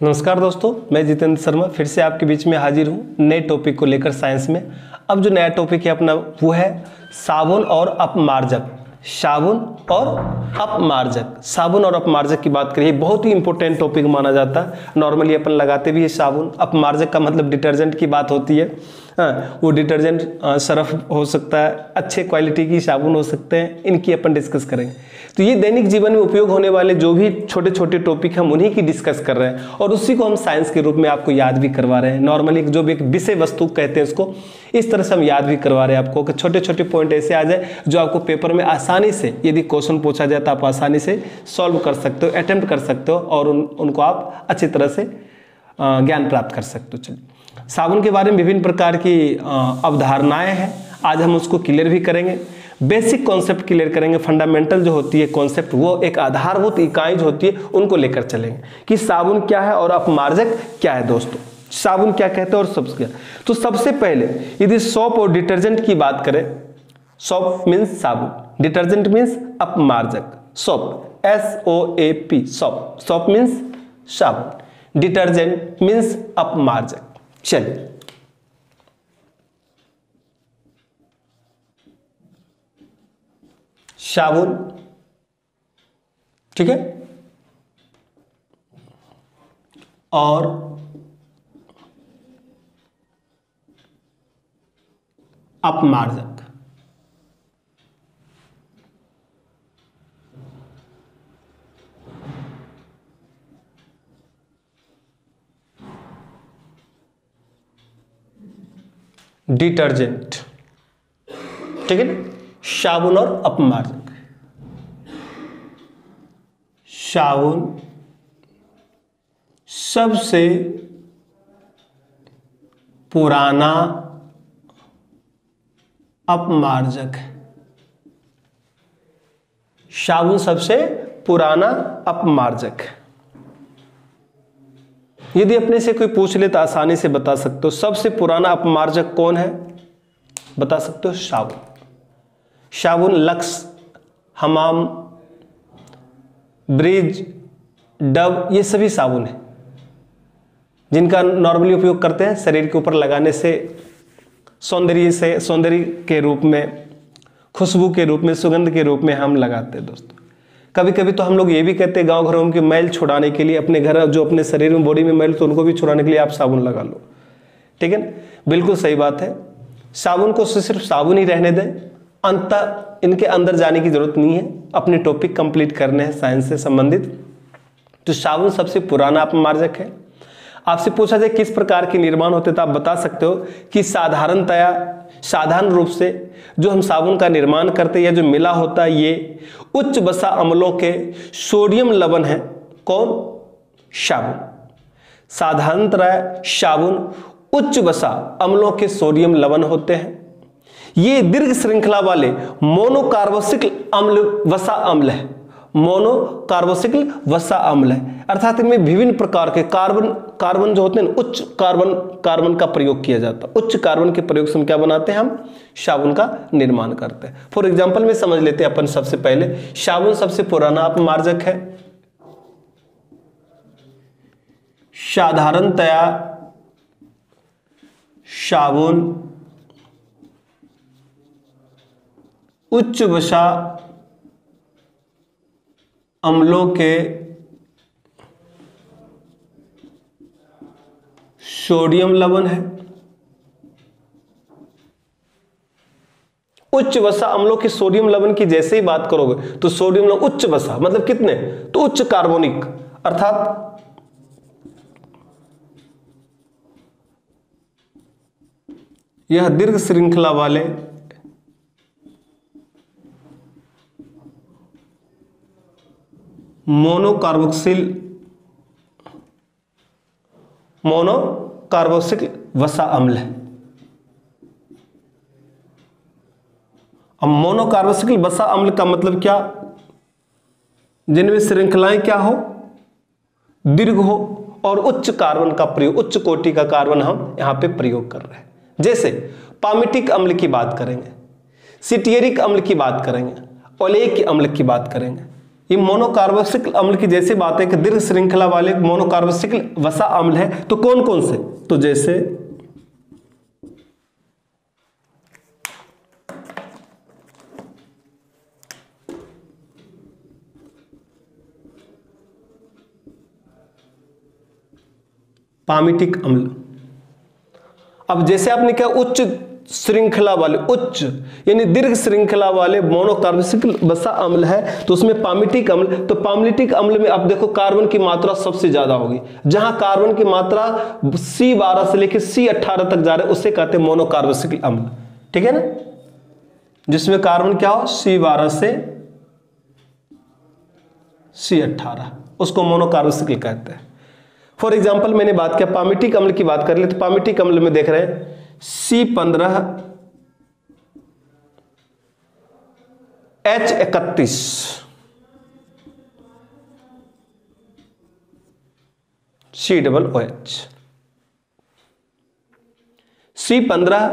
नमस्कार दोस्तों, मैं जितेंद्र शर्मा फिर से आपके बीच में हाजिर हूँ नए टॉपिक को लेकर साइंस में। अब जो नया टॉपिक है अपना वो है साबुन और अपमार्जक। साबुन और अपमार्जक, साबुन और अपमार्जक की बात करिए, बहुत ही इंपॉर्टेंट टॉपिक माना जाता है। नॉर्मली अपन लगाते भी है साबुन। अपमार्जक का मतलब डिटर्जेंट की बात होती है। वो डिटर्जेंट सर्फ हो सकता है, अच्छे क्वालिटी की साबुन हो सकते हैं, इनकी अपन डिस्कस करेंगे। तो ये दैनिक जीवन में उपयोग होने वाले जो भी छोटे छोटे टॉपिक हम उन्हीं की डिस्कस कर रहे हैं और उसी को हम साइंस के रूप में आपको याद भी करवा रहे हैं। नॉर्मली जो भी एक विषय वस्तु कहते हैं उसको इस तरह से हम याद भी करवा रहे हैं आपको कि छोटे छोटे पॉइंट ऐसे आ जाए जो आपको पेपर में आसानी से, यदि क्वेश्चन पूछा जाए तो आप आसानी से सॉल्व कर सकते हो, अटेम्प्ट कर सकते हो और उनको आप अच्छी तरह से ज्ञान प्राप्त कर सकते हो। चलिए, साबुन के बारे में विभिन्न प्रकार की अवधारणाएं हैं, आज हम उसको क्लियर भी करेंगे। बेसिक कॉन्सेप्ट क्लियर करेंगे, फंडामेंटल जो होती है कॉन्सेप्ट, वो एक आधारभूत इकाई जो होती है उनको लेकर चलेंगे कि साबुन क्या है और अपमार्जक क्या है। दोस्तों, साबुन क्या कहते हैं और सब क्या। तो सबसे पहले यदि सोप और डिटर्जेंट की बात करें, सोप मीन्स साबुन, डिटर्जेंट मीन्स अपमार्जक। Soap SOAP, soap, soap means साबुन, डिटर्जेंट मीन्स अपमार्जक। चलिए, साबुन, ठीक है, और अपमार्जक। डिटर्जेंट, ठीक है ना, साबुन और अपमार्जक। साबुन सबसे पुराना अपमार्जक है। साबुन सबसे पुराना अपमार्जक है। यदि अपने से कोई पूछ ले तो आसानी से बता सकते हो सबसे पुराना अपमार्जक कौन है, बता सकते हो साबुन। साबुन लक्स, हमाम, ब्रिज, डव, ये सभी साबुन है जिनका नॉर्मली उपयोग करते हैं शरीर के ऊपर लगाने से, सौंदर्य के रूप में, खुशबू के रूप में, सुगंध के रूप में हम लगाते हैं। दोस्तों, कभी कभी तो हम लोग ये भी कहते हैं गांव घरों में मैल छुड़ाने के लिए, अपने घर जो अपने शरीर में बॉडी में मैल तो उनको भी छुड़ाने के लिए आप साबुन लगा लो, ठीक है ना, बिल्कुल सही बात है। साबुन को सिर्फ साबुन ही रहने दें, अंत इनके अंदर जाने की जरूरत नहीं है। अपने टॉपिक कंप्लीट करने हैं साइंस से संबंधित। तो साबुन सबसे पुराना अपमार्जक है। आपसे पूछा जाए किस प्रकार के निर्माण होते तो आप बता सकते हो कि साधारण रूप से जो हम साबुन का निर्माण करते हैं या जो मिला होता है ये उच्च वसा अम्लों के सोडियम लवण है। कौन? साबुन। साधारणतः साबुन उच्च वसा अम्लों के सोडियम लवण होते हैं। ये दीर्घ श्रृंखला वाले मोनोकार्बोक्सिल अम्ल वसा अम्ल है। मोनोकार्बोक्सिल वसा अम्ल है, अर्थात इनमें विभिन्न प्रकार के कार्बन जो होते हैं, उच्च कार्बन का प्रयोग किया जाता है। उच्च कार्बन के प्रयोग से हम क्या बनाते हैं, हम साबुन का निर्माण करते हैं। फॉर एग्जांपल में समझ लेते हैं अपन। सबसे पहले साबुन सबसे पुराना अपमार्जक है। साधारणतया साबुन उच्च वसा अम्लों के सोडियम लवण है। उच्च वसा अम्लों के सोडियम लवण की जैसे ही बात करोगे तो सोडियम लवण उच्च वसा मतलब कितने, तो उच्च कार्बोनिक, अर्थात यह दीर्घ श्रृंखला वाले मोनोकार्बोक्सिल वसा अम्ल है। अब मोनोकार्बोक्सिल वसा अम्ल का मतलब क्या, जिनमें श्रृंखलाएं क्या हो, दीर्घ हो और उच्च कार्बन का प्रयोग, उच्च कोटि का कार्बन हम यहां पे प्रयोग कर रहे हैं। जैसे पामिटिक अम्ल की बात करेंगे, सिटियरिक अम्ल की बात करेंगे, ओलेइक अम्ल की बात करेंगे। ये मोनोकार्बोक्सिल अम्ल की जैसी बात है कि दीर्घ श्रृंखला वाले मोनोकार्बोक्सिल वसा अम्ल है, तो कौन कौन से? तो जैसे पामिटिक अम्ल। अब जैसे आपने कहा उच्च श्रृंखला वाले, उच्च यानी दीर्घ श्रृंखला वाले मोनोकार्बोक्सिल वसा अम्ल है तो उसमें पामिटिक अम्ल। तो पामिटिक अम्ल में आप देखो कार्बन की मात्रा सबसे ज्यादा होगी, जहां कार्बन की मात्रा C12 से लेकर C18 तक जा रहे उसे कहते हैं मोनोकार्बोक्सिल अम्ल, ठीक है ना। जिसमें कार्बन क्या हो C12 से C18, उसको मोनोकार्बोक्सिल कहते हैं। फॉर एग्जाम्पल मैंने बात किया पामिटिक अम्ल की बात कर ले तो पामिटिक अम्ल में देख रहे हैं C15 H31 COOH, C15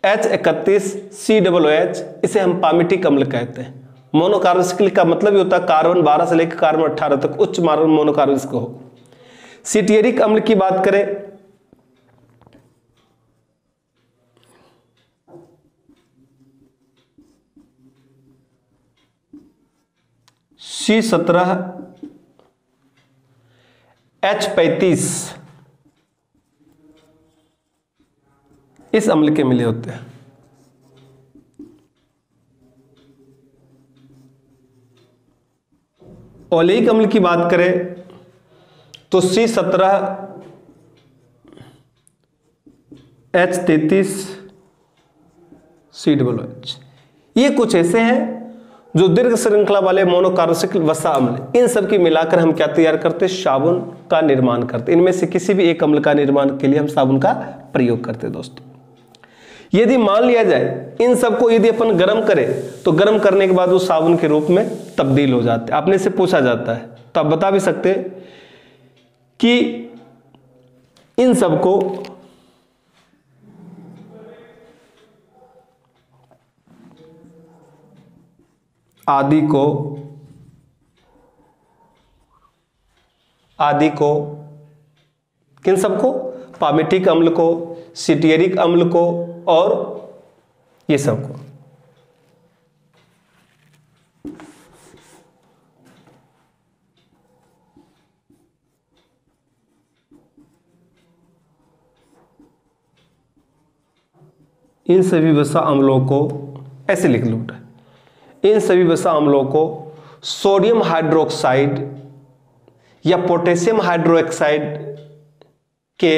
H31 COOH, इसे हम पामिटिक अम्ल कहते हैं। मोनोकार्बोक्सिल का मतलब ही होता है कार्बन 12 से लेकर कार्बन 18 तक उच्च मोनोकार्बोक्सिल हो। सिटियरिक अम्ल की बात करें C17 H35, इस अम्ल के मिले होते हैं। ओलेइक अम्ल की बात करें तो C17 H33 COOH। ये कुछ ऐसे हैं जो दीर्घ श्रृंखला वाले मोनोकार्बोक्सिल वसा अम्ल, इन सब की मिलाकर हम क्या तैयार करते हैं? साबुन का निर्माण करते। इनमें से किसी भी एक अम्ल का निर्माण के लिए हम साबुन का प्रयोग करते हैं। दोस्तों यदि मान लिया जाए इन सबको यदि अपन गर्म करें तो गर्म करने के बाद वो साबुन के रूप में तब्दील हो जाते हैं। आपने से पूछा जाता है तो आप बता भी सकते हैं कि इन सबको आदि को किन सबको? पामिटिक अम्ल को, सिटियरिक अम्ल को और ये सबको। इन सभी वसा अम्लों को ऐसे लिख लो, इन सभी वसा अम्लों को सोडियम हाइड्रोक्साइड या पोटेशियम हाइड्रोक्साइड के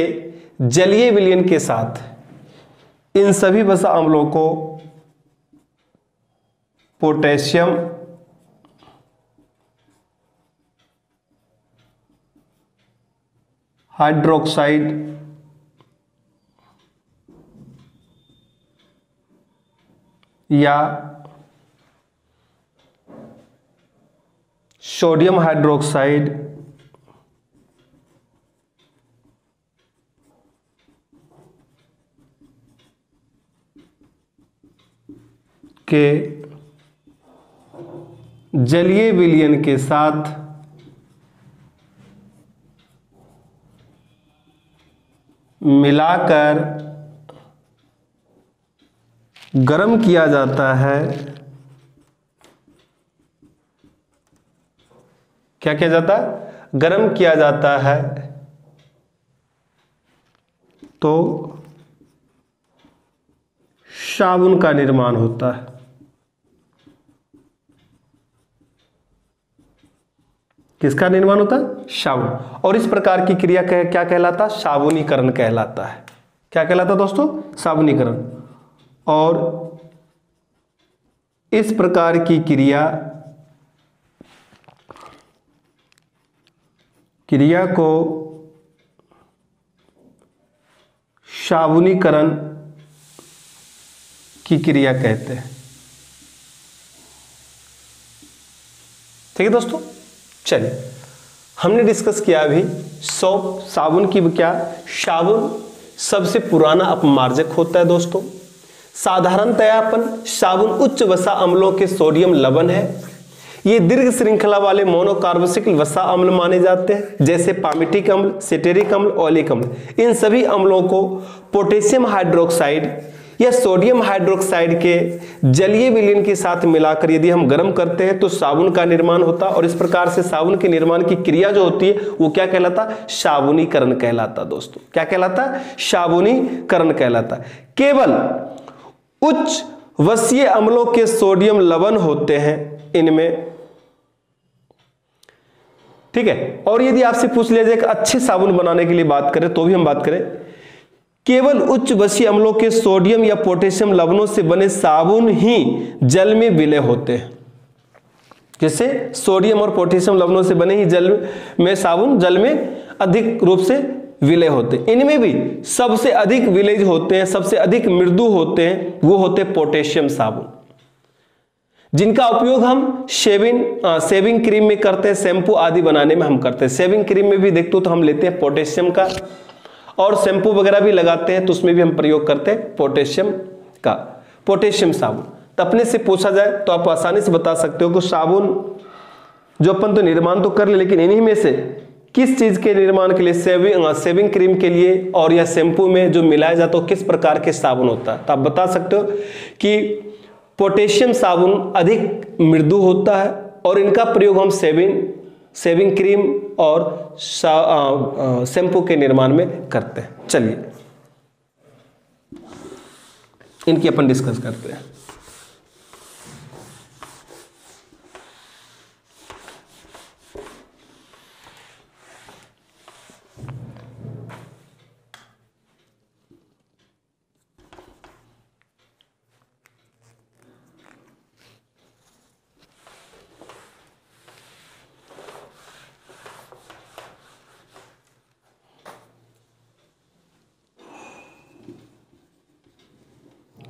जलीय विलयन के साथ, इन सभी वसा अम्लों को पोटेशियम हाइड्रोक्साइड या सोडियम हाइड्रोक्साइड के जलीय विलयन के साथ मिलाकर गर्म किया जाता है। क्या किया जाता है? गर्म किया जाता है तो साबुन का निर्माण होता है। किसका निर्माण होता है? साबुन। और इस प्रकार की क्रिया क्या कहलाता? साबुनीकरण कहलाता है। क्या कहलाता दोस्तों? साबुनीकरण। और इस प्रकार की क्रिया को साबुनीकरण की क्रिया कहते हैं। ठीक है दोस्तों, चलिए हमने डिस्कस किया अभी साबुन की क्या? साबुन सबसे पुराना अपमार्जक होता है दोस्तों। साधारणतया अपन साबुन उच्च वसा अम्लों के सोडियम लवण है ये दीर्घ श्रृंखला वाले मोनोकार्बोक्सिल वसा अम्ल माने जाते हैं, जैसे पामिटिक अम्ल, सिटेरिक अम्ल, ओलिक अम्ल। इन सभी अम्लों को पोटेशियम हाइड्रोक्साइड या सोडियम हाइड्रोक्साइड के जलीय विलयन के साथ मिलाकर यदि हम गर्म करते हैं तो साबुन का निर्माण होता है। और इस प्रकार से साबुन के निर्माण की क्रिया जो होती है वो क्या कहलाता? साबुनीकरण कहलाता। दोस्तों क्या कहलाता? साबुनीकरण कहलाता। केवल उच्च वसीय अम्लों के सोडियम लवण होते हैं इनमें, ठीक है। और यदि आपसे पूछ लिया जाए कि अच्छे साबुन बनाने के लिए बात करें तो भी हम बात करें, केवल उच्च वसीय अम्लों के सोडियम या पोटेशियम लवणों से बने साबुन ही जल में विलय होते हैं। जैसे सोडियम और पोटेशियम लवणों से बने ही जल में साबुन जल में अधिक रूप से विलय होते हैं। इनमें भी सबसे अधिक विलय होते हैं, सबसे अधिक मृदु होते हैं, वो होते हैं पोटेशियम साबुन, जिनका उपयोग हम शेविंग क्रीम में करते हैं, शैम्पू आदि बनाने में हम करते हैं। शेविंग क्रीम में भी देखते हो तो हम लेते हैं पोटेशियम का, और शैम्पू वगैरह भी लगाते हैं तो उसमें भी हम प्रयोग करते हैं पोटेशियम का, पोटेशियम साबुन। तो अपने से पूछा जाए तो आप आसानी से बता सकते हो कि साबुन जो अपन तो निर्माण तो कर ले, लेकिन इन्हीं में से किस चीज के निर्माण के लिए, शेविंग क्रीम के लिए और या शैम्पू में जो मिलाया जाता है किस प्रकार के साबुन होता है। तो आप बता सकते हो कि पोटेशियम साबुन अधिक मृदु होता है और इनका प्रयोग हम शेविंग क्रीम और शैम्पू के निर्माण में करते हैं। चलिए इनकी अपन डिस्कस करते हैं।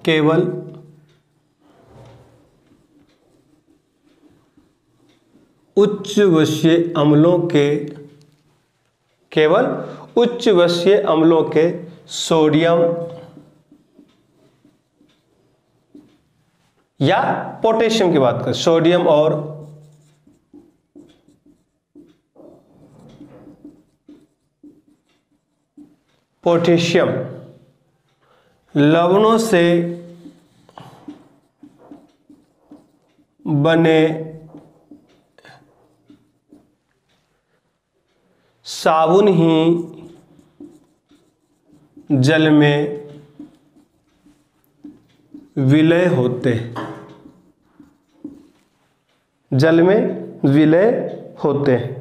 केवल उच्च वसीय अम्लों के सोडियम या पोटेशियम की बात करें, सोडियम और पोटेशियम लवणों से बने साबुन ही जल में विलय होते हैं, जल में विलय होते हैं।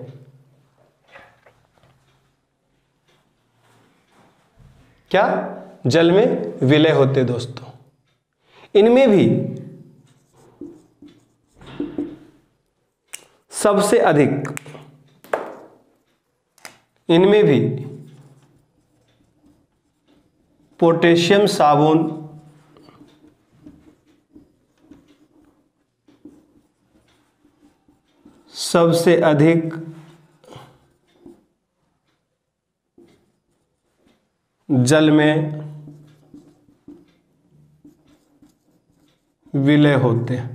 क्या? जल में विलय होते। दोस्तों इनमें भी सबसे अधिक, इनमें भी पोटेशियम साबुन सबसे अधिक जल में विलय होते हैं।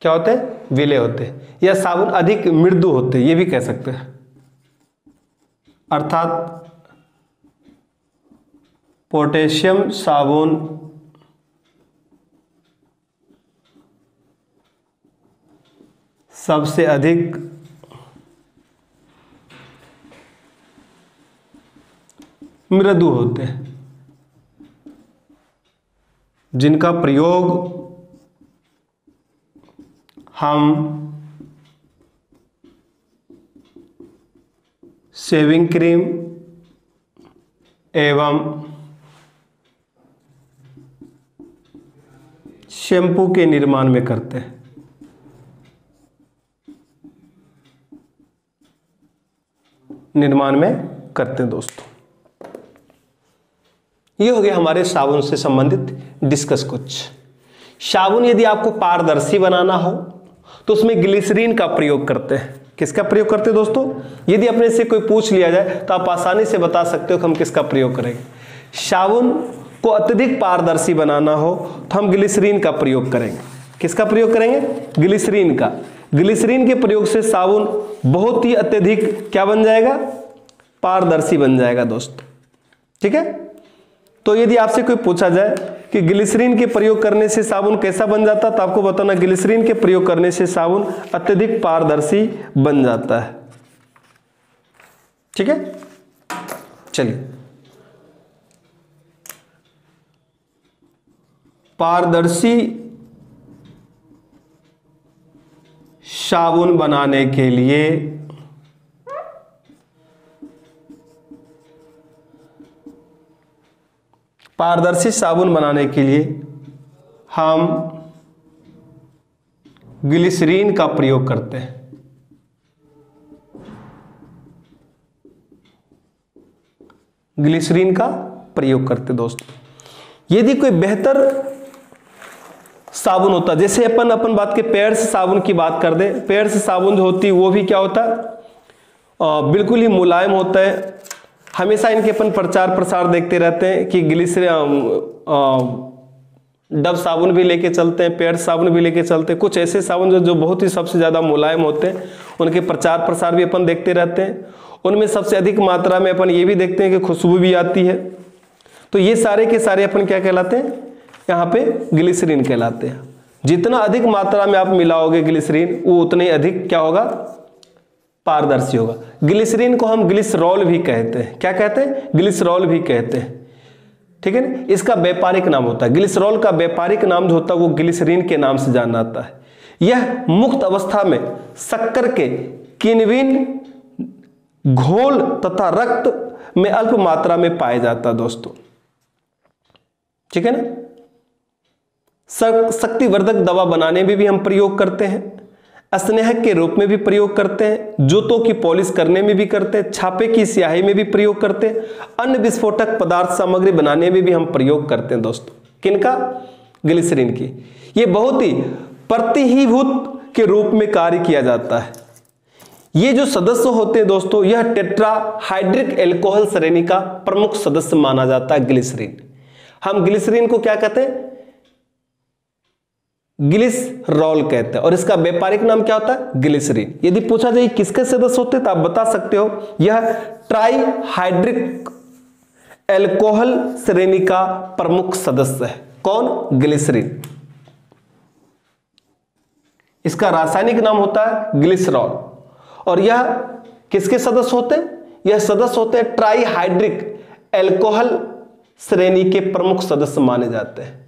क्या होते हैं? विलय होते हैं। या साबुन अधिक मृदु होते हैं, ये भी कह सकते हैं। अर्थात पोटेशियम साबुन सबसे अधिक मृदु होते हैं, जिनका प्रयोग हम शेविंग क्रीम एवं शैम्पू के निर्माण में करते हैं। दोस्तों ये हो गया हमारे साबुन से संबंधित डिस्कस कुछ। साबुन यदि आपको पारदर्शी बनाना हो तो उसमें ग्लिसरीन का प्रयोग करते हैं। किसका प्रयोग करते हैं दोस्तों? यदि अपने से कोई पूछ लिया जाए तो आप आसानी से बता सकते हो कि हम किसका प्रयोग करेंगे। साबुन को अत्यधिक पारदर्शी बनाना हो तो हम ग्लिसरीन का प्रयोग करेंगे। किसका प्रयोग करेंगे? ग्लिसरीन का। ग्लिसरीन के प्रयोग से साबुन बहुत ही अत्यधिक क्या बन जाएगा? पारदर्शी बन जाएगा दोस्तों। ठीक है, तो यदि आपसे कोई पूछा जाए कि ग्लिसरीन के प्रयोग करने से साबुन कैसा बन जाता, तो आपको बताना ग्लिसरीन के प्रयोग करने से साबुन अत्यधिक पारदर्शी बन जाता है। ठीक है, चलिए, पारदर्शी साबुन बनाने के लिए हम ग्लिसरीन का प्रयोग करते हैं। ग्लिसरीन का प्रयोग करते दोस्तों। यदि कोई बेहतर साबुन होता, जैसे अपन बात के पेयर्स साबुन की बात कर दे, पेयर्स साबुन जो होती है वो भी क्या होता है? बिल्कुल ही मुलायम होता है। हमेशा इनके अपन प्रचार प्रसार देखते रहते हैं कि डव साबुन भी लेके चलते हैं, पेयर्स साबुन भी लेके चलते हैं। कुछ ऐसे साबुन जो बहुत ही सबसे ज़्यादा मुलायम होते हैं, उनके प्रचार प्रसार भी अपन देखते रहते हैं। उनमें सबसे अधिक मात्रा में अपन ये भी देखते हैं कि खुशबू भी आती है। तो ये सारे के सारे अपन क्या कहलाते हैं? यहाँ पे ग्लिसरीन कहलाते हैं। जितना अधिक मात्रा में आप मिलाओगे ग्लिसरीन, वो उतना ही अधिक क्या होगा? पारदर्शी होगा। ग्लिसरीन को हम ग्लिसरॉल भी कहते हैं। क्या कहते हैं? ग्लिसरॉल भी कहते हैं। ठीक है ना, इसका व्यापारिक नाम होता है। ग्लिसरॉल का व्यापारिक नाम जो होता है वो ग्लिसरीन के नाम से जाना जाता है। यह मुक्त अवस्था में शक्कर के किण्विन घोल तथा रक्त में अल्प मात्रा में पाया जाता है दोस्तों। ठीक है ना, शक्तिवर्धक दवा बनाने में भी हम प्रयोग करते हैं, स्नेहक के रूप में भी प्रयोग करते हैं, जूतों की पॉलिश करने में भी करते हैं, छापे की स्याही में भी प्रयोग करते हैं, अन्य विस्फोटक पदार्थ सामग्री बनाने में भी हम प्रयोग करते हैं दोस्तों। किनका? ग्लिसरीन की। ये बहुत ही प्रतिहीभूत के रूप में कार्य किया जाता है। ये जो सदस्य होते हैं दोस्तों, यह टेट्राहाइड्रिक एल्कोहल श्रेणी का प्रमुख सदस्य माना जाता है ग्लिसरीन। हम ग्लिसरीन को क्या कहते हैं? ग्लिसरॉल कहते हैं, और इसका व्यापारिक नाम क्या होता है? ग्लिसरीन। यदि पूछा जाए किसके सदस्य होते हैं, तो आप बता सकते हो यह ट्राइहाइड्रिक एल्कोहल श्रेणी का प्रमुख सदस्य है। कौन? ग्लिसरीन। इसका रासायनिक नाम होता है ग्लिसरॉल। और यह किसके सदस्य होते हैं? यह सदस्य होते हैं ट्राइहाइड्रिक एल्कोहल श्रेणी के प्रमुख सदस्य माने जाते हैं।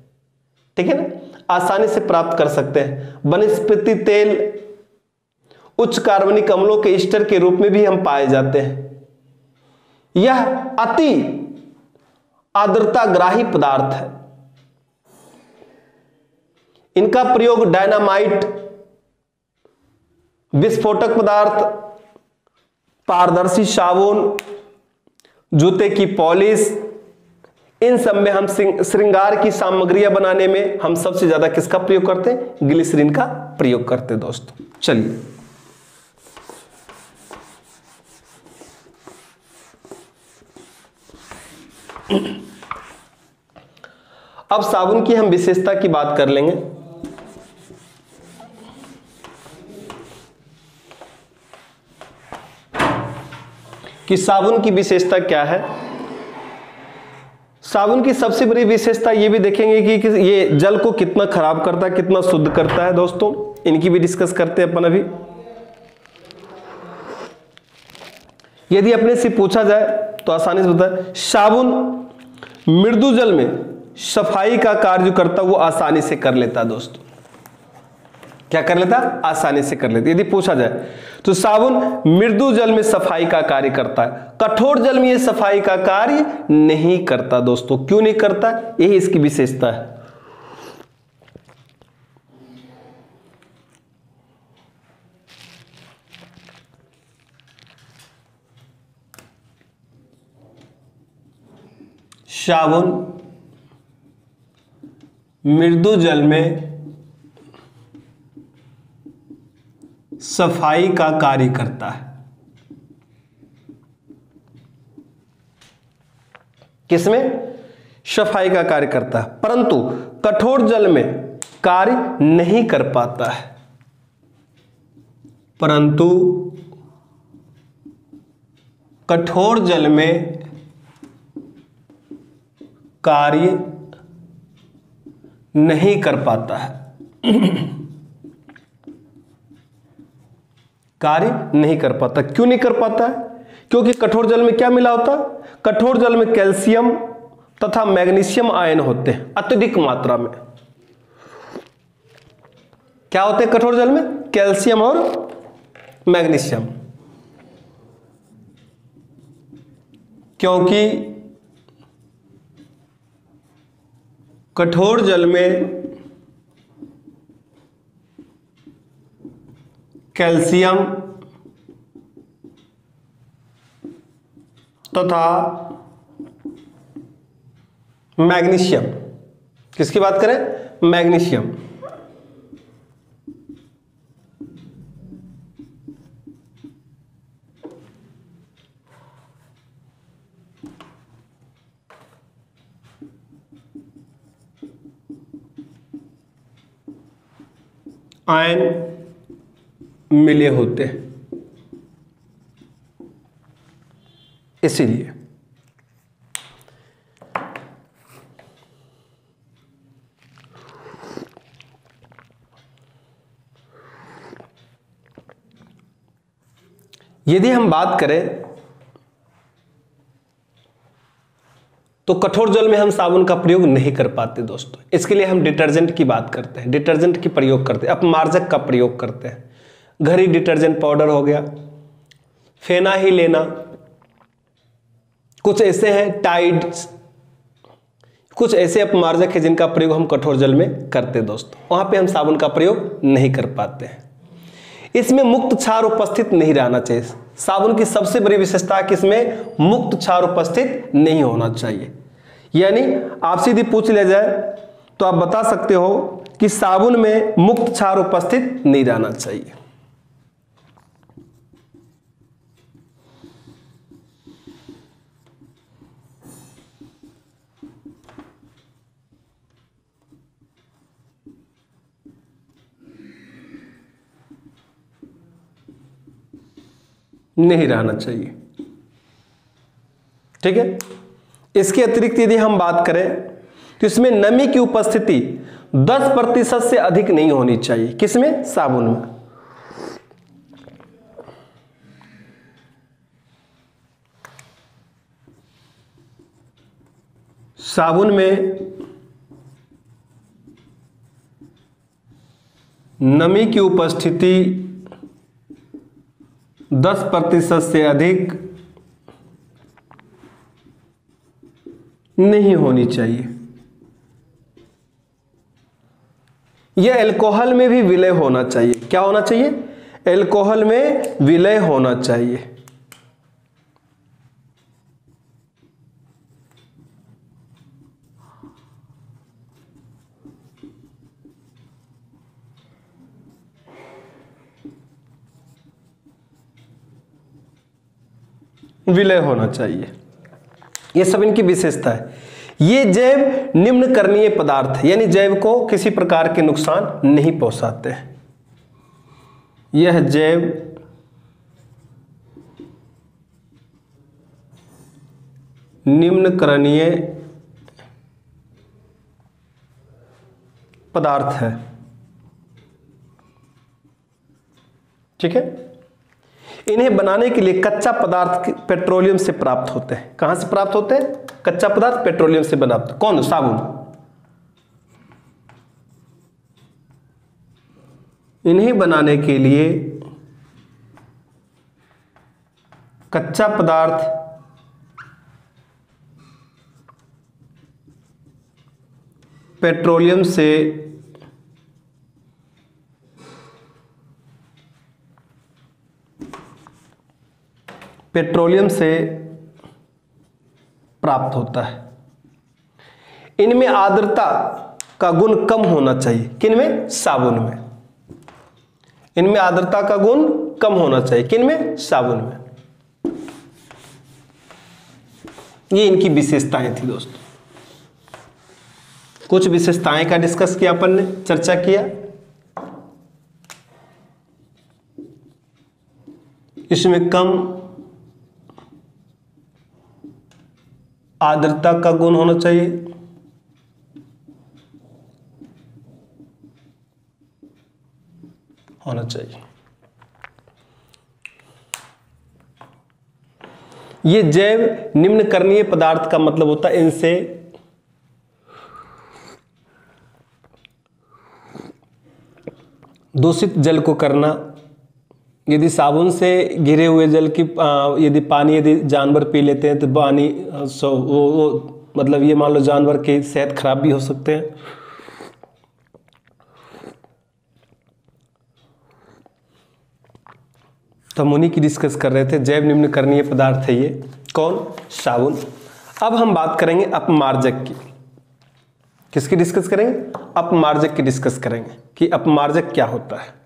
ठीक है ना, आसानी से प्राप्त कर सकते हैं। वनस्पति तेल उच्च कार्बनिक अम्लों के एस्टर के रूप में भी हम पाए जाते हैं। यह अति आर्द्रताग्राही पदार्थ है। इनका प्रयोग डायनामाइट, विस्फोटक पदार्थ, पारदर्शी साबुन, जूते की पॉलिश, इन सब में हम श्रृंगार की सामग्रियां बनाने में हम सबसे ज्यादा किसका प्रयोग करते हैं? ग्लिसरीन का प्रयोग करते हैं दोस्तों। चलिए, अब साबुन की हम विशेषता की बात कर लेंगे। कि साबुन की विशेषता क्या है। साबुन की सबसे बड़ी विशेषता ये भी देखेंगे कि ये जल को कितना खराब करता है, कितना शुद्ध करता है दोस्तों। इनकी भी डिस्कस करते हैं अपन अभी। यदि अपने से पूछा जाए तो आसानी से बताए, साबुन मृदु जल में सफाई का कार्य करता वो आसानी से कर लेता है दोस्तों। क्या कर लेता? आसानी से कर लेता। यदि पूछा जाए तो साबुन मृदु जल में सफाई का कार्य करता है, कठोर जल में यह सफाई का कार्य नहीं करता दोस्तों। क्यों नहीं करता? यही इसकी विशेषता है। साबुन मृदु जल में सफाई का कार्य करता है। किसमें? सफाई का कार्य करता है, परंतु कठोर जल में कार्य नहीं कर पाता है, परंतु कठोर जल में कार्य नहीं कर पाता है। कार्य नहीं कर पाता। क्यों नहीं कर पाता है? क्योंकि कठोर जल में क्या मिला होता? कठोर जल में कैल्शियम तथा मैग्नीशियम आयन होते हैं अत्यधिक मात्रा में। क्या होते हैं कठोर जल में? कैल्शियम और मैग्नीशियम। क्योंकि कठोर जल में कैल्शियम तथा मैग्नीशियम, किसकी बात करें? मैग्नीशियम। आयन मिले होते हैं, इसीलिए यदि हम बात करें तो कठोर जल में हम साबुन का प्रयोग नहीं कर पाते दोस्तों। इसके लिए हम डिटर्जेंट की बात करते हैं, डिटर्जेंट की प्रयोग करते हैं, अपमार्जक का प्रयोग करते हैं। घरी डिटर्जेंट पाउडर हो गया, फेना ही लेना, कुछ ऐसे हैं टाइड, कुछ ऐसे अपमार्जक है जिनका प्रयोग हम कठोर जल में करते हैं दोस्तों। वहां पे हम साबुन का प्रयोग नहीं कर पाते हैं। इसमें मुक्त क्षार उपस्थित नहीं रहना चाहिए। साबुन की सबसे बड़ी विशेषता है कि इसमें मुक्त क्षार उपस्थित नहीं होना चाहिए। यानी आपसे यदि पूछ लिया जाए तो आप बता सकते हो कि साबुन में मुक्त क्षार उपस्थित नहीं रहना चाहिए। नहीं रहना चाहिए, ठीक है। इसके अतिरिक्त यदि हम बात करें तो इसमें नमी की उपस्थिति 10% से अधिक नहीं होनी चाहिए। किसमें? साबुन में। साबुन में नमी की उपस्थिति 10% से अधिक नहीं होनी चाहिए। यह अल्कोहल में भी विलय होना चाहिए। क्या होना चाहिए? अल्कोहल में विलय होना चाहिए। विलय होना चाहिए। ये सब इनकी विशेषता है। ये जैव निम्न करणीय पदार्थ है, यानी जैव को किसी प्रकार के नुकसान नहीं पहुंचाते हैं। यह जैव निम्न करणीय पदार्थ है, ठीक है। इन्हें बनाने के लिए कच्चा पदार्थ पेट्रोलियम से प्राप्त होते हैं। कहां से प्राप्त होते हैं? कच्चा पदार्थ पेट्रोलियम से बना। कौन? साबुन। इन्हें बनाने के लिए कच्चा पदार्थ पेट्रोलियम से प्राप्त होता है। इनमें आर्द्रता का गुण कम होना चाहिए। किनमें? साबुन में। इनमें आर्द्रता का गुण कम होना चाहिए। किनमें? साबुन में। ये इनकी विशेषताएं थी दोस्तों। कुछ विशेषताएं का डिस्कस किया, अपन ने चर्चा किया। इसमें कम आर्द्रता का गुण होना चाहिए, ये जैव निम्नकरणीय पदार्थ का मतलब होता है इनसे दूषित जल को करना। यदि साबुन से घिरे हुए जल की यदि पानी यदि जानवर पी लेते हैं तो पानी वो मतलब ये मान लो जानवर की सेहत खराब भी हो सकते हैं। तो हम उन्हीं की डिस्कस कर रहे थे, जैव निम्नकरणीय पदार्थ है ये कौन, साबुन। अब हम बात करेंगे अपमार्जक की। किसकी डिस्कस करेंगे, अपमार्जक की डिस्कस करेंगे कि अपमार्जक क्या होता है।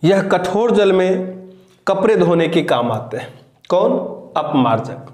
यह कठोर जल में कपड़े धोने के काम आते हैं। कौन, अपमार्जक।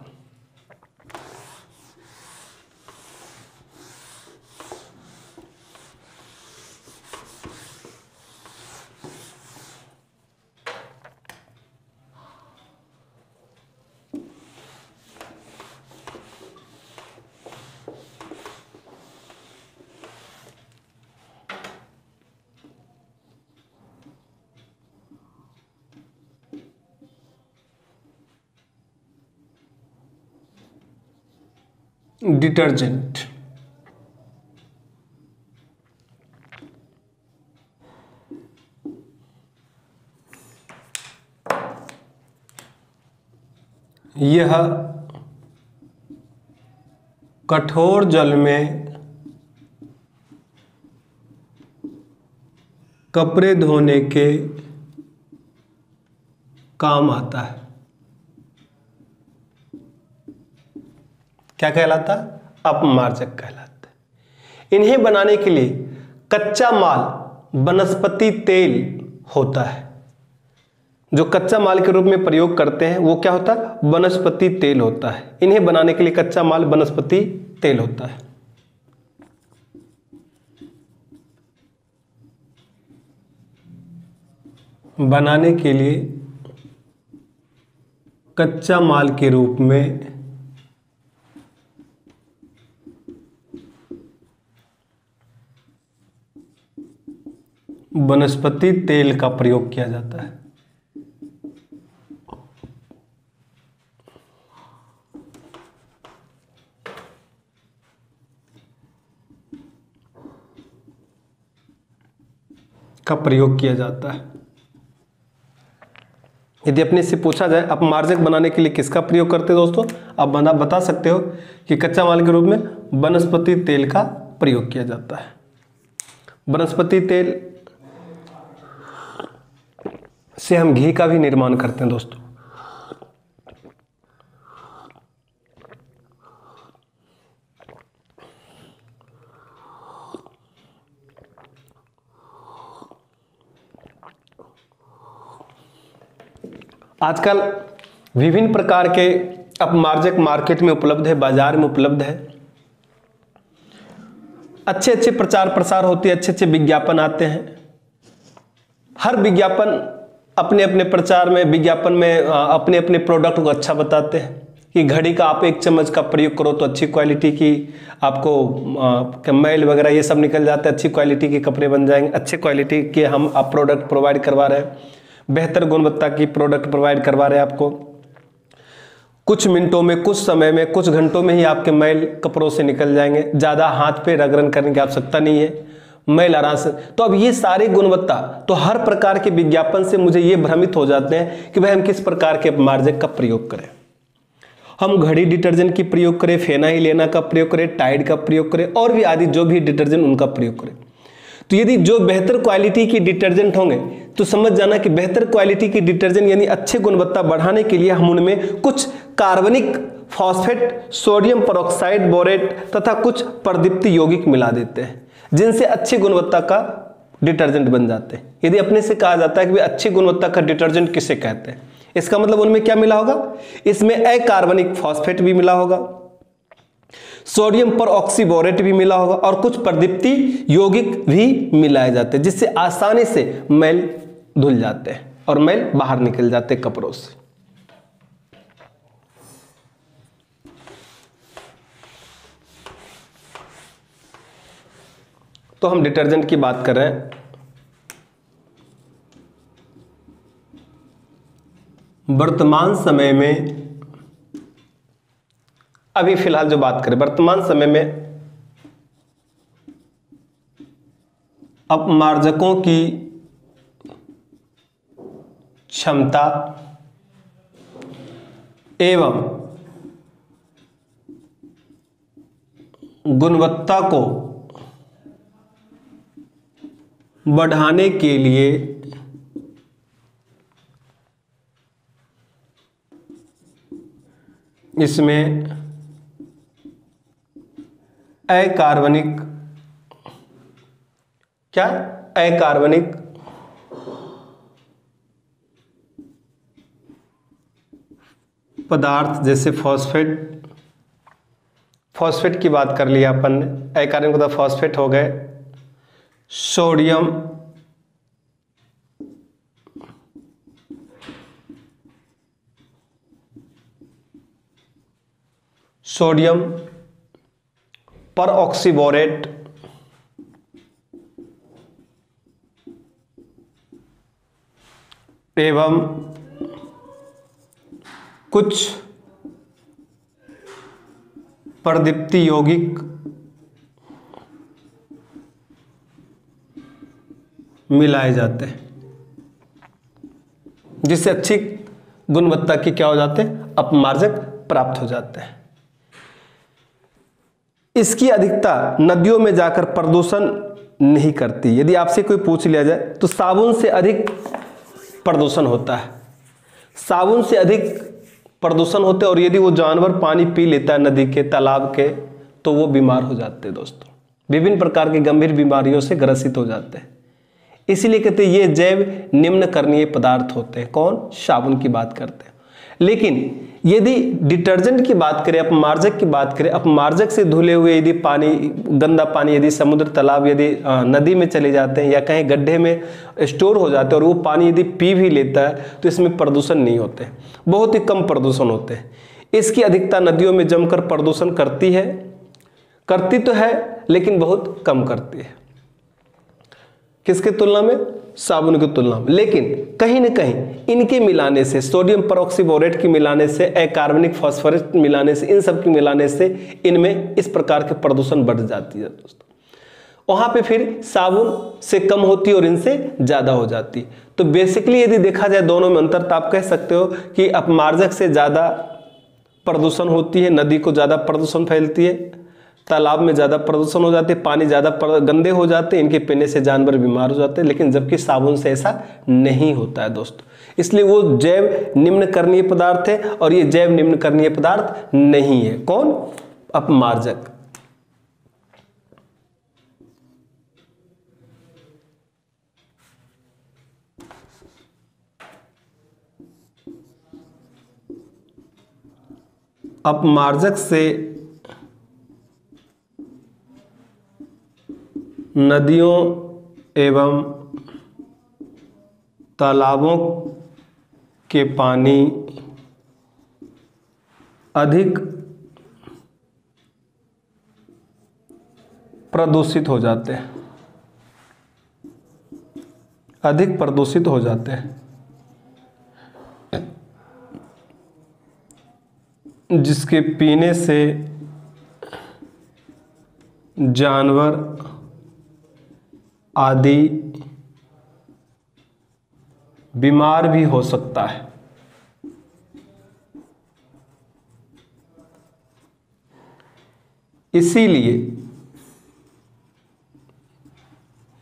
डिटर्जेंट, यह कठोर जल में कपड़े धोने के काम आता है। क्या कहलाता है, अपमार्जक कहलाता है। इन्हें बनाने के लिए कच्चा माल वनस्पति तेल होता है। जो कच्चा माल के रूप में प्रयोग करते हैं वो क्या होता है, वनस्पति तेल होता है। इन्हें बनाने के लिए कच्चा माल वनस्पति तेल होता है। बनाने के लिए कच्चा माल के रूप में वनस्पति तेल का प्रयोग किया जाता है। यदि अपने से पूछा जाए अपमार्जक बनाने के लिए किसका प्रयोग करते हैं दोस्तों, आप बता सकते हो कि कच्चा माल के रूप में वनस्पति तेल का प्रयोग किया जाता है। वनस्पति तेल से हम घी का भी निर्माण करते हैं दोस्तों। आजकल विभिन्न प्रकार के अपमार्जक मार्केट में उपलब्ध है, बाजार में उपलब्ध है। अच्छे अच्छे प्रचार प्रसार होते हैं, अच्छे अच्छे विज्ञापन आते हैं। हर विज्ञापन अपने अपने प्रचार में, विज्ञापन में अपने अपने प्रोडक्ट को अच्छा बताते हैं कि घड़ी का आप 1 चम्मच का प्रयोग करो तो अच्छी क्वालिटी की आपको मैल वगैरह ये सब निकल जाते हैं, अच्छी क्वालिटी के कपड़े बन जाएंगे। अच्छे क्वालिटी के हम आप प्रोडक्ट प्रोवाइड करवा रहे हैं, बेहतर गुणवत्ता की प्रोडक्ट प्रोवाइड करवा रहे हैं आपको। कुछ मिनटों में, कुछ समय में, कुछ घंटों में ही आपके मैल कपड़ों से निकल जाएंगे। ज़्यादा हाथ पे रगड़न करने की आवश्यकता नहीं है, मैल आराम से। तो अब ये सारी गुणवत्ता, तो हर प्रकार के विज्ञापन से मुझे ये भ्रमित हो जाते हैं कि भाई हम किस प्रकार के अपमार्जक का प्रयोग करें। हम घड़ी डिटर्जेंट की प्रयोग करें, फेनाइलेना का प्रयोग करें, टाइड का प्रयोग करें और भी आदि जो भी डिटर्जेंट उनका प्रयोग करें। तो यदि जो बेहतर क्वालिटी की डिटर्जेंट होंगे तो समझ जाना कि बेहतर क्वालिटी की डिटर्जेंट यानी अच्छे गुणवत्ता बढ़ाने के लिए हम उनमें कुछ कार्बनिक, फॉस्फेट, सोडियम पेरोक्साइड, बोरेट तथा कुछ प्रदीप्ति यौगिक मिला देते हैं, जिनसे अच्छी गुणवत्ता का डिटर्जेंट बन जाते हैं। यदि अपने से कहा जाता है कि अच्छी गुणवत्ता का डिटर्जेंट किसे कहते हैं, इसका मतलब उनमें क्या मिला होगा, इसमें अकार्बनिक फॉस्फेट भी मिला होगा, सोडियम पर ऑक्सीबोरेट भी मिला होगा और कुछ प्रदीप्ति यौगिक भी मिलाए जाते हैं, जिससे आसानी से मैल धुल जाते हैं और मैल बाहर निकल जाते हैं कपड़ों से। तो हम डिटर्जेंट की बात कर रहे हैं। वर्तमान समय में, अभी फिलहाल जो बात करें, वर्तमान समय में अपमार्जकों की क्षमता एवं गुणवत्ता को बढ़ाने के लिए इसमें अकार्बनिक, क्या, अकार्बनिक पदार्थ जैसे फॉस्फेट, फॉस्फेट की बात कर लिया अपन ने, अकार्बनिक पदार्थ फॉस्फेट हो गए, सोडियम, सोडियम पर ऑक्सीबोरेट एवं कुछ प्रदीप्ति यौगिक मिलाए जाते हैं, जिससे अच्छी गुणवत्ता की क्या हो जाते हैं, अपमार्जक प्राप्त हो जाते हैं। इसकी अधिकता नदियों में जाकर प्रदूषण नहीं करती। यदि आपसे कोई पूछ लिया जाए तो साबुन से अधिक प्रदूषण होता है, साबुन से अधिक प्रदूषण होते हैं, और यदि वो जानवर पानी पी लेता है नदी के, तालाब के, तो वो बीमार हो जाते हैं दोस्तों, विभिन्न प्रकार की गंभीर बीमारियों से ग्रसित हो जाते हैं। इसीलिए कहते हैं ये जैव निम्न करणीय पदार्थ होते हैं। कौन, साबुन की बात करते हैं। लेकिन यदि डिटर्जेंट की बात करें, अपमार्जक की बात करें, अपमार्जक से धुले हुए यदि पानी, गंदा पानी यदि समुद्र, तालाब, यदि नदी में चले जाते हैं या कहीं गड्ढे में स्टोर हो जाते हैं और वो पानी यदि पी भी लेता है तो इसमें प्रदूषण नहीं होते, बहुत ही कम प्रदूषण होते हैं। इसकी अधिकता नदियों में जमकर प्रदूषण करती है, करती तो है लेकिन बहुत कम करती है। किसके तुलना में, साबुन की तुलना में। लेकिन कहीं न कहीं इनके मिलाने से, सोडियम परऑक्सीबोरेट की मिलाने से, अकार्बनिक फॉस्फोरस मिलाने से, इन सब की मिलाने से इनमें इस प्रकार के प्रदूषण बढ़ जाती है दोस्तों। वहां पे फिर साबुन से कम होती है और इनसे ज्यादा हो जाती है। तो बेसिकली यदि देखा जाए दोनों में अंतर, तो आप कह सकते हो कि अपमार्जक से ज्यादा प्रदूषण होती है, नदी को ज्यादा प्रदूषण फैलती है, तालाब में ज़्यादा प्रदूषण हो जाते, पानी ज़्यादा गंदे हो जाते, इनके पीने से जानवर बीमार हो जाते हैं। लेकिन जबकि साबुन से ऐसा नहीं होता है दोस्तों, इसलिए वो जैव निम्न करणीय पदार्थ है और ये जैव निम्न करणीय पदार्थ नहीं है। कौन, अपमार्जक। अपमार्जक से नदियों एवं तालाबों के पानी अधिक प्रदूषित हो जाते हैं, अधिक प्रदूषित हो जाते हैं, जिसके पीने से जानवर आदि बीमार भी हो सकता है। इसीलिए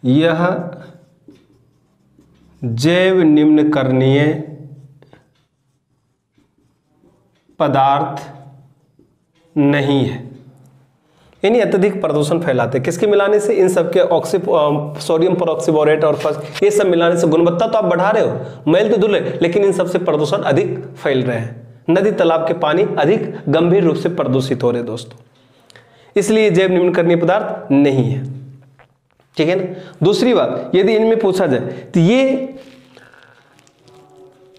यह जैव निम्न करणीय पदार्थ नहीं है। यानी अत्यधिक प्रदूषण फैलाते हैं। किसके मिलाने से? इन सब के सोडियम परऑक्सीबोरेट और ये सब मिलाने से गुणवत्ता तो आप बढ़ा रहे हो, मैल तो धुल रहे, लेकिन इन सबसे प्रदूषण अधिक फैल रहे हैं। नदी तालाब के पानी अधिक गंभीर रूप से प्रदूषित हो रहे हैं दोस्तों, इसलिए जैव निम्नकरणीय पदार्थ नहीं है। ठीक है ना। दूसरी बात, यदि इनमें पूछा जाए तो ये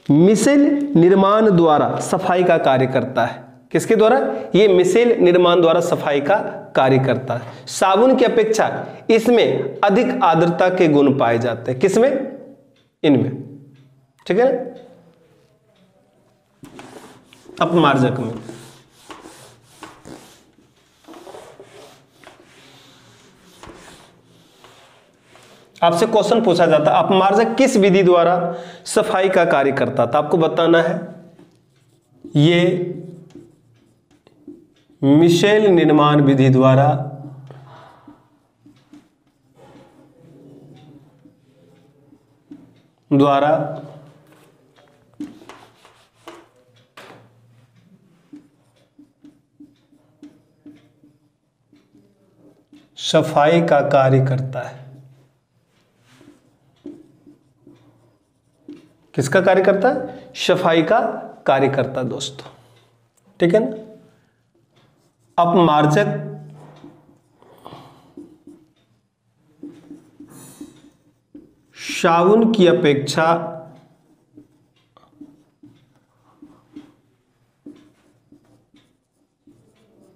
मिसेल निर्माण द्वारा सफाई का कार्य करता है। किसके द्वारा? ये मिसेल निर्माण द्वारा सफाई का कार्य करता है। साबुन की अपेक्षा इसमें अधिक आर्द्रता के गुण पाए जाते हैं। किसमें? इनमें। ठीक है ना, अपमार्जक में। आपसे क्वेश्चन पूछा जाता है अपमार्जक किस विधि द्वारा सफाई का कार्य करता था, आपको बताना है ये मिशेल निर्माण विधि द्वारा सफाई का कार्य करता है। किसका कार्य करता है? सफाई का कार्य करता है दोस्तों। ठीक है ना। अपमार्जक साबुन की अपेक्षा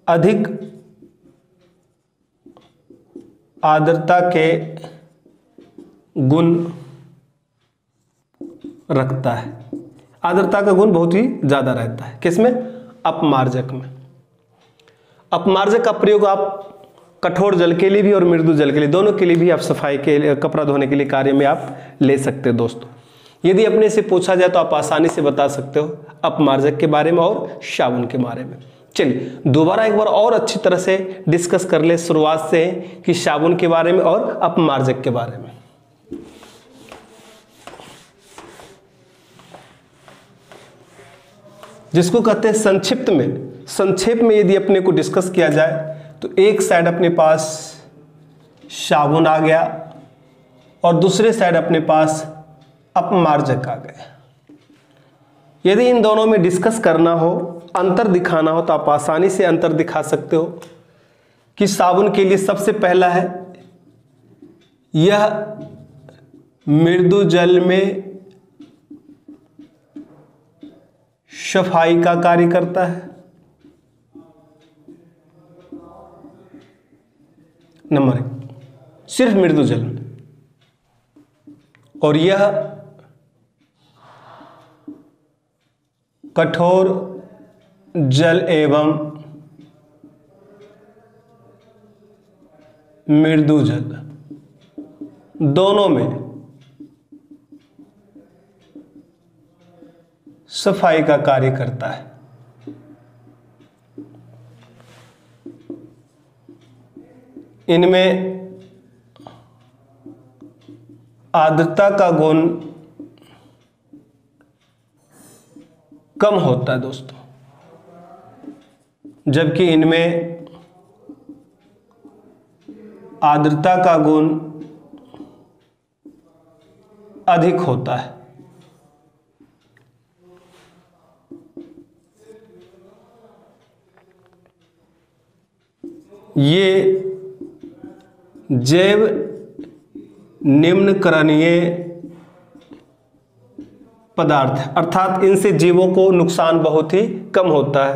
अधिक आर्द्रता के गुण रखता है। आर्द्रता का गुण बहुत ही ज्यादा रहता है। किसमें? अपमार्जक में। अपमार्जक का प्रयोग आप कठोर जल के लिए भी और मृदु जल के लिए, दोनों के लिए भी आप सफाई के लिए, कपड़ा धोने के लिए कार्य में आप ले सकते हैं दोस्तों। यदि अपने से पूछा जाए तो आप आसानी से बता सकते हो अपमार्जक के बारे में और साबुन के बारे में। चलिए दोबारा एक बार और अच्छी तरह से डिस्कस कर ले, शुरुआत से कि साबुन के बारे में और अपमार्जक के बारे में। जिसको कहते हैं संक्षिप्त में यदि अपने को डिस्कस किया जाए तो एक साइड अपने पास साबुन आ गया और दूसरे साइड अपने पास अपमार्जक आ गया। यदि इन दोनों में डिस्कस करना हो, अंतर दिखाना हो, तो आप आसानी से अंतर दिखा सकते हो कि साबुन के लिए सबसे पहला है यह मृदु जल में सफाई का कार्य करता है। नंबर 1 सिर्फ मृदु जल में, और यह कठोर जल एवं मृदु जल दोनों में सफाई का कार्य करता है। इनमें आर्द्रता का गुण कम होता है दोस्तों, जबकि इनमें आर्द्रता का गुण अधिक होता है। ये जैव निम्नकरणीय पदार्थ है, अर्थात इनसे जीवों को नुकसान बहुत ही कम होता है।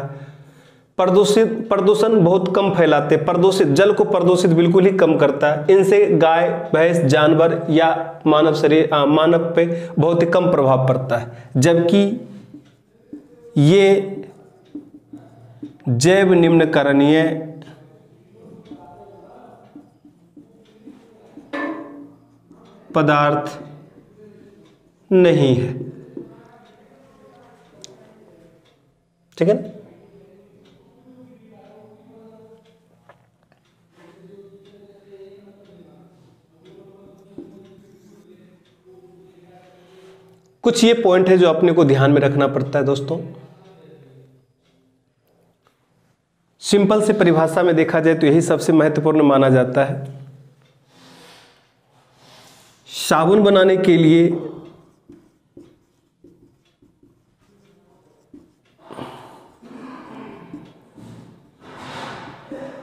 प्रदूषण बहुत कम फैलाते, प्रदूषित जल को प्रदूषित बिल्कुल ही कम करता है। इनसे गाय भैंस जानवर या मानव पे बहुत ही कम प्रभाव पड़ता है, जबकि ये जैव निम्नकरणीय पदार्थ नहीं है। ठीक है ना। कुछ ये पॉइंट है जो अपने को ध्यान में रखना पड़ता है दोस्तों। सिंपल से परिभाषा में देखा जाए तो यही सबसे महत्वपूर्ण माना जाता है। साबुन बनाने के लिए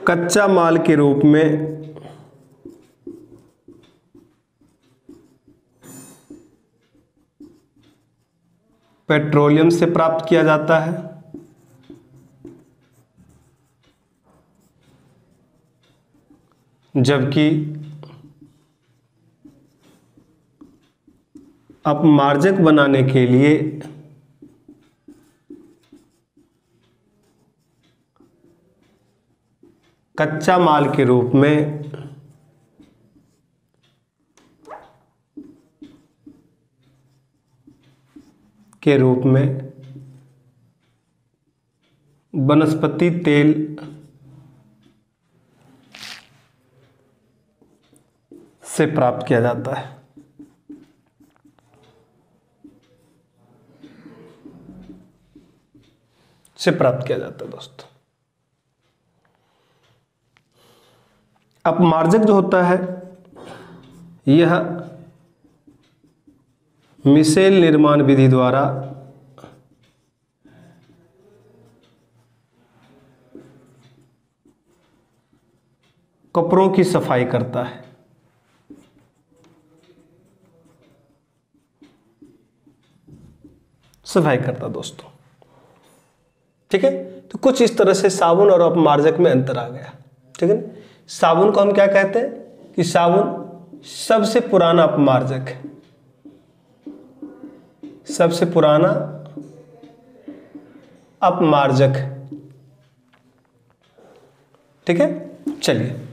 कच्चा माल के रूप में पेट्रोलियम से प्राप्त किया जाता है, जबकि अपमार्जक बनाने के लिए कच्चा माल के रूप में वनस्पति तेल से प्राप्त किया जाता है। दोस्तों, अपमार्जक जो होता है यह मिशेल निर्माण विधि द्वारा कपड़ों की सफाई करता है। दोस्तों, ठीक है। तो कुछ इस तरह से साबुन और अपमार्जक में अंतर आ गया। ठीक है। साबुन को हम क्या कहते हैं कि साबुन सबसे पुराना अपमार्जक है, सबसे पुराना अपमार्जक है। ठीक है। चलिए,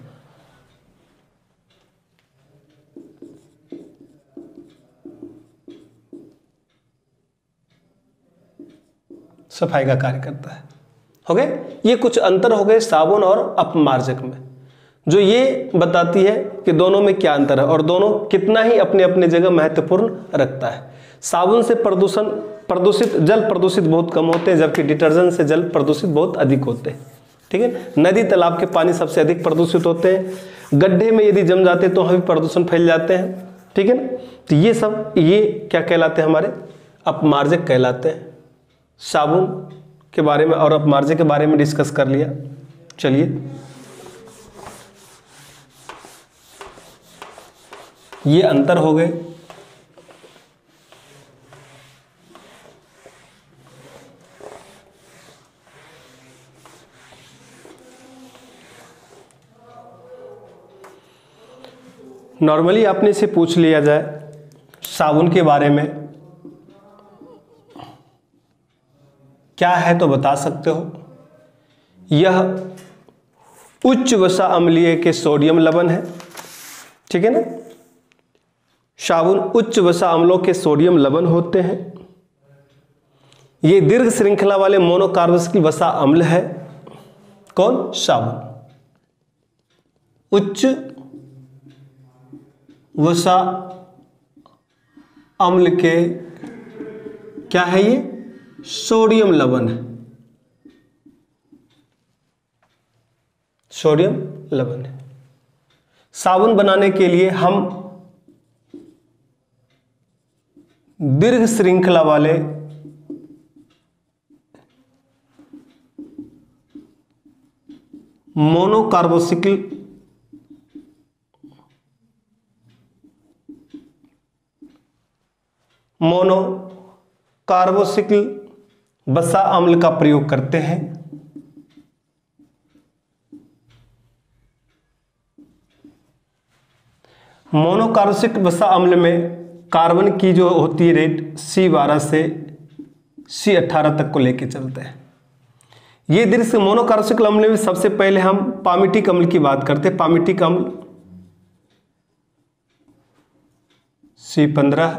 सफाई का कार्य करता है। हो गए, ये कुछ अंतर हो गए साबुन और अपमार्जक में, जो ये बताती है कि दोनों में क्या अंतर है और दोनों कितना ही अपने अपने जगह महत्वपूर्ण रखता है। साबुन से जल प्रदूषित बहुत कम होते हैं, जबकि डिटर्जेंट से जल प्रदूषित बहुत अधिक होते हैं। ठीक है। नदी तालाब के पानी सबसे अधिक प्रदूषित होते हैं। गड्ढे में यदि जम जाते हैं तो वहाँ भी प्रदूषण फैल जाते हैं। ठीक है ना। तो ये क्या कहलाते हैं, हमारे अपमार्जक कहलाते हैं। साबुन के बारे में और अपमार्जक के बारे में डिस्कस कर लिया। चलिए, ये अंतर हो गए। नॉर्मली आपने से पूछ लिया जाए साबुन के बारे में क्या है तो बता सकते हो, यह उच्च वसा अम्लीय के सोडियम लवण है। ठीक है ना। साबुन उच्च वसा अम्लों के सोडियम लवण होते हैं। ये दीर्घ श्रृंखला वाले मोनोकार्बोक्सिल वसा अम्ल है। कौन? साबुन। उच्च वसा अम्ल के क्या है, ये सोडियम लवण है। सोडियम लवण है। साबुन बनाने के लिए हम दीर्घ श्रृंखला वाले मोनोकार्बोक्सिल वसा अम्ल का प्रयोग करते हैं। मोनोकार्बोक्सिल वसा अम्ल में कार्बन की जो होती है रेट C12 से C18 तक को लेके चलते हैं। ये दृश्य मोनोकार्बोक्सिल अम्ल में सबसे पहले हम पामिटिक अम्ल की बात करते हैं। पामिटिक अम्ल C15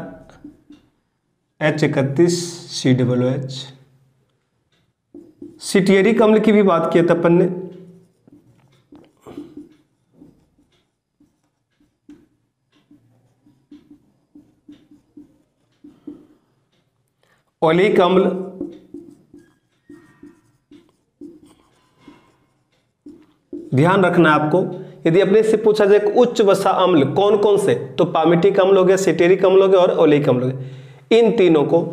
H31 COOH। सिटियरिक अम्ल की भी बात किया था अपन ने। ओलिक अम्ल ध्यान रखना है आपको। यदि अपने से पूछा जाए उच्च वसा अम्ल कौन कौन से, तो पामिटिक अम्ल हो गया, सिटेरिक अम्ल हो गया और ओलिक अम्ल हो गया। इन तीनों को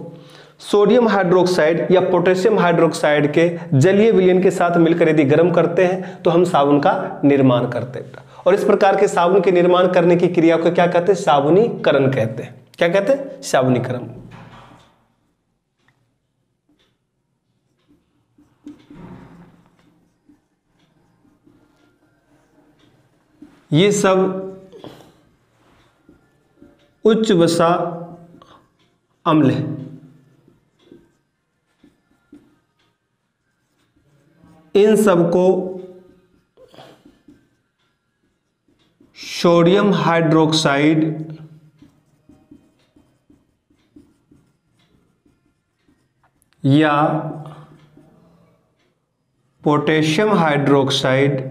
सोडियम हाइड्रोक्साइड या पोटेशियम हाइड्रोक्साइड के जलीय विलयन के साथ मिलकर यदि गर्म करते हैं तो हम साबुन का निर्माण करते हैं। और इस प्रकार के साबुन के निर्माण करने की क्रिया को क्या कहते हैं? साबुनीकरण कहते हैं। क्या कहते हैं? साबुनीकरण। ये सब उच्च वसा अम्ल है। इन सबको सोडियम हाइड्रोक्साइड या पोटेशियम हाइड्रोक्साइड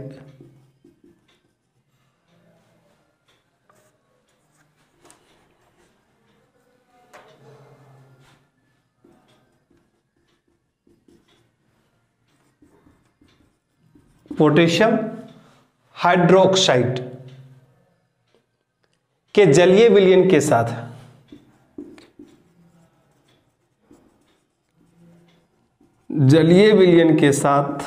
पोटेशियम हाइड्रोक्साइड के जलीय विलयन के साथ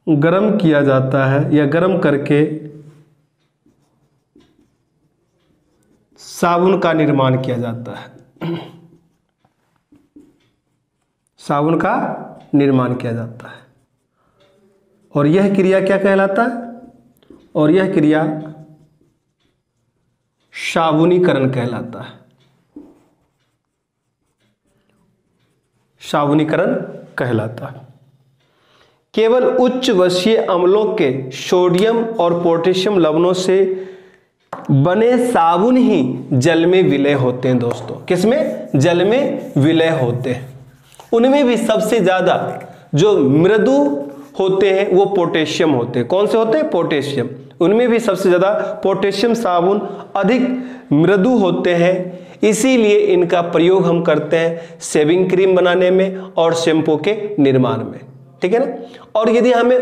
गर्म किया जाता है या गर्म करके साबुन का निर्माण किया जाता है। साबुन का निर्माण किया जाता है और यह क्रिया क्या कहलाता है? और यह क्रिया साबुनीकरण कहलाता है। साबुनीकरण कहलाता है। केवल उच्च वसीय अम्लों के सोडियम और पोटेशियम लवणों से बने साबुन ही जल में विलय होते हैं दोस्तों। किसमें? जल में विलय होते हैं। उनमें भी सबसे ज्यादा जो मृदु होते हैं वो पोटेशियम होते हैं। कौन से होते हैं? पोटेशियम। उनमें भी सबसे ज्यादा पोटेशियम साबुन अधिक मृदु होते हैं, इसीलिए इनका प्रयोग हम करते हैं शेविंग क्रीम बनाने में और शैम्पू के निर्माण में। ठीक है ना। और यदि हमें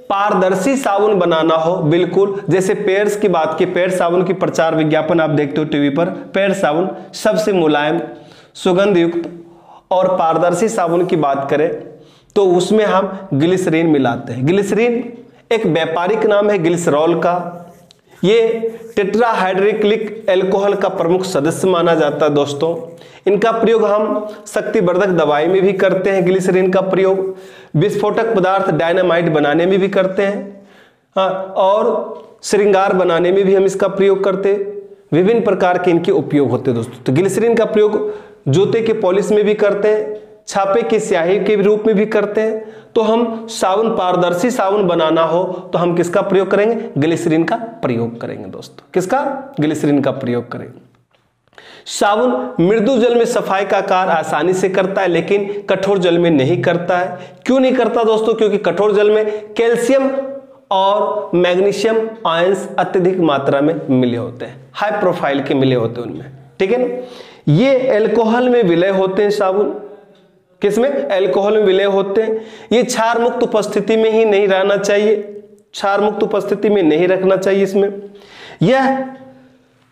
पारदर्शी साबुन बनाना हो, बिल्कुल जैसे पेयर्स की बात की, पेयर साबुन की प्रचार विज्ञापन आप देखते हो टीवी पर, पेयर साबुन सबसे मुलायम, सुगंध युक्त और पारदर्शी साबुन की बात करें तो उसमें हम ग्लिसरीन मिलाते हैं। ग्लिसरीन एक व्यापारिक नाम है ग्लिसरॉल का। ये टेट्राहाइड्रोक्लिक अल्कोहल का प्रमुख सदस्य माना जाता है दोस्तों। इनका प्रयोग हम शक्तिवर्धक दवाई में भी करते हैं। ग्लिसरीन का प्रयोग विस्फोटक पदार्थ डायनामाइट बनाने में भी करते हैं, हाँ, और श्रृंगार बनाने में भी हम इसका प्रयोग करते हैं। विभिन्न प्रकार के इनके उपयोग होते हैं दोस्तों। तो ग्लिसरीन का प्रयोग जूते के पॉलिश में भी करते हैं, छापे की स्याही के रूप में भी करते हैं। तो हम साबुन, पारदर्शी साबुन बनाना हो तो हम किसका प्रयोग करेंगे? ग्लिसरीन का प्रयोग करेंगे दोस्तों। किसका? ग्लिसरीन का प्रयोग करेंगे। साबुन मृदु जल में सफाई का कार्य आसानी से करता है, लेकिन कठोर जल में नहीं करता है। क्यों नहीं करता दोस्तों? क्योंकि कठोर जल में कैल्शियम और मैग्नीशियम आयंस अत्यधिक मात्रा में मिले होते हैं, हाई प्रोफाइल के मिले होते हैं उनमें। ठीक है ना। ये अल्कोहल में विलय होते हैं साबुन। किसमें? अल्कोहल में विलय होते हैं। ये क्षार मुक्त उपस्थिति में ही नहीं रहना चाहिए, क्षार मुक्त उपस्थिति में नहीं रखना चाहिए इसमें। यह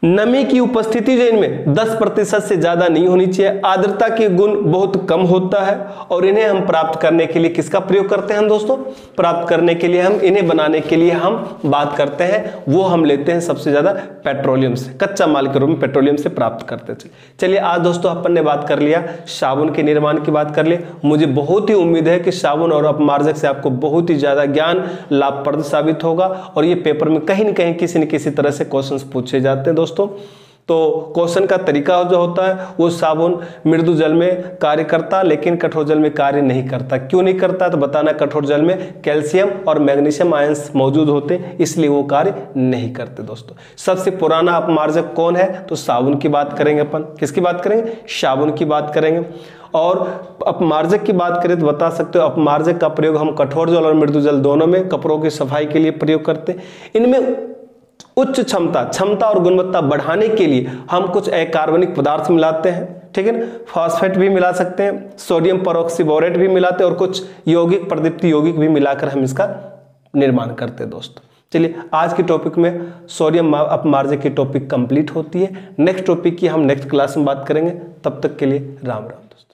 नमी की उपस्थिति जो इनमें 10% से ज्यादा नहीं होनी चाहिए। आर्द्रता के गुण बहुत कम होता है और इन्हें हम प्राप्त करने के लिए किसका प्रयोग करते हैं हम दोस्तों? प्राप्त करने के लिए हम इन्हें बनाने के लिए हम बात करते हैं, वो हम लेते हैं सबसे ज्यादा पेट्रोलियम से, कच्चा माल के रूप में पेट्रोलियम से प्राप्त करते हैं। चलिए आज दोस्तों अपन ने बात कर लिया, साबुन के निर्माण की बात कर ली। मुझे बहुत ही उम्मीद है कि साबुन और अपमार्जक से आपको बहुत ही ज्यादा ज्ञान लाभप्रद साबित होगा और ये पेपर में कहीं न कहीं किसी न किसी तरह से क्वेश्चन पूछे जाते हैं दोस्तों। तो क्वेश्चन का तरीका जो होता है वो साबुन मृदु जल में कार्य करता लेकिन कठोर जल में कार्य नहीं करता। क्यों नहीं करता? तो बताना, कठोर जल में कैल्शियम और मैग्नीशियम आयंस मौजूद होते हैं, इसलिए वो कार्य नहीं करते दोस्तों। सबसे पुराना अपमार्जक कौन है? तो साबुन की बात करेंगे अपन। किसकी बात करेंगे? साबुन की बात करेंगे। और अपमार्जक की बात करें तो बता सकते हो अपमार्जक का प्रयोग हम कठोर जल और मृदु जल दोनों में कपड़ों की सफाई के लिए प्रयोग करते हैं। इनमें उच्च क्षमता और गुणवत्ता बढ़ाने के लिए हम कुछ अकार्बनिक पदार्थ मिलाते हैं। ठीक है ना। फॉस्फेट भी मिला सकते हैं, सोडियम परऑक्सीबोरेट भी मिलाते हैं और कुछ यौगिक प्रदीप्ति यौगिक भी मिलाकर हम इसका निर्माण करते हैं दोस्तों। चलिए आज के टॉपिक में सोडियम अपमार्जक की टॉपिक कंप्लीट होती है। नेक्स्ट टॉपिक की हम नेक्स्ट क्लास में बात करेंगे। तब तक के लिए राम राम दोस्तों।